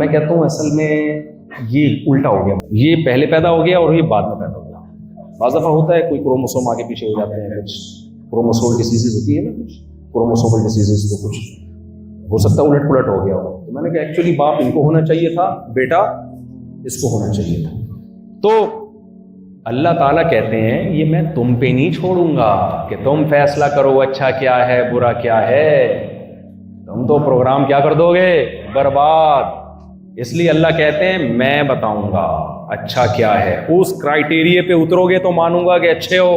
میں کہتا ہوں اصل میں یہ الٹا ہو گیا، یہ پہلے پیدا ہو گیا اور یہ بعد میں پیدا ہو گیا۔ بعض دفعہ ہوتا ہے کوئی کروموسوم آگے پیچھے ہو جاتے ہیں، کچھ کروموسوم ڈیزیزز ہوتی ہے نا، کچھ کروموسومل ڈیزیزز، تو کچھ ہو سکتا ہے الٹ پلٹ ہو گیا ہو۔ تو میں نے کہا ایکچولی باپ ان کو ہونا چاہیے تھا، بیٹا اس کو ہونا چاہیے تھا۔ تو اللہ تعالیٰ کہتے ہیں یہ میں تم پہ نہیں چھوڑوں گا کہ تم فیصلہ کرو اچھا کیا ہے برا کیا ہے، تم تو پروگرام کیا کر دو گے، برباد۔ اس لیے اللہ کہتے ہیں میں بتاؤں گا اچھا کیا ہے، اس کرائیٹیریا پہ اترو گے تو مانوں گا کہ اچھے ہو،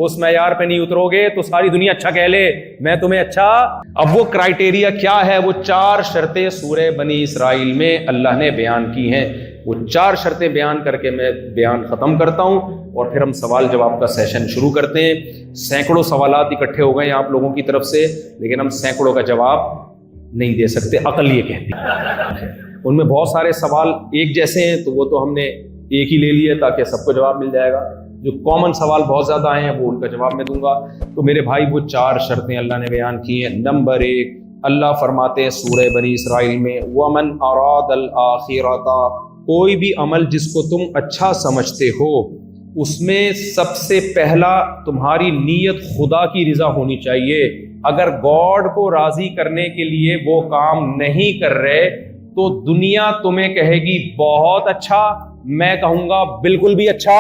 اس معیار پہ نہیں اترو گے تو ساری دنیا اچھا کہہ لے میں تمہیں اچھا۔ اب وہ کرائیٹیریا کیا ہے؟ وہ 4 شرطیں سورہ بنی اسرائیل میں اللہ نے بیان کی ہیں، وہ 4 شرطیں بیان کر کے میں بیان ختم کرتا ہوں اور پھر ہم سوال جواب کا سیشن شروع کرتے ہیں۔ سینکڑوں سوالات اکٹھے ہو گئے ہیں آپ لوگوں کی طرف سے، لیکن ہم سینکڑوں کا جواب نہیں دے سکتے، عقل یہ کہتی ہے۔ ان میں بہت سارے سوال ایک جیسے ہیں تو وہ تو ہم نے ایک ہی لے لیے تاکہ سب کو جواب مل جائے گا، جو کامن سوال بہت زیادہ آئے ہیں وہ ان کا جواب میں دوں گا۔ تو میرے بھائی وہ 4 شرطیں اللہ نے بیان کی ہیں۔ نمبر 1، اللہ فرماتے ہیں سورہ بنی اسرائیل میں وَمَنْ أَرَادَ الْآخِرَةَ، کوئی بھی عمل جس کو تم اچھا سمجھتے ہو اس میں سب سے پہلا تمہاری نیت خدا کی رضا ہونی چاہیے۔ اگر گاڈ کو راضی کرنے کے لیے وہ کام نہیں کر رہے تو دنیا تمہیں کہے گی بہت اچھا، میں کہوں گا بالکل بھی اچھا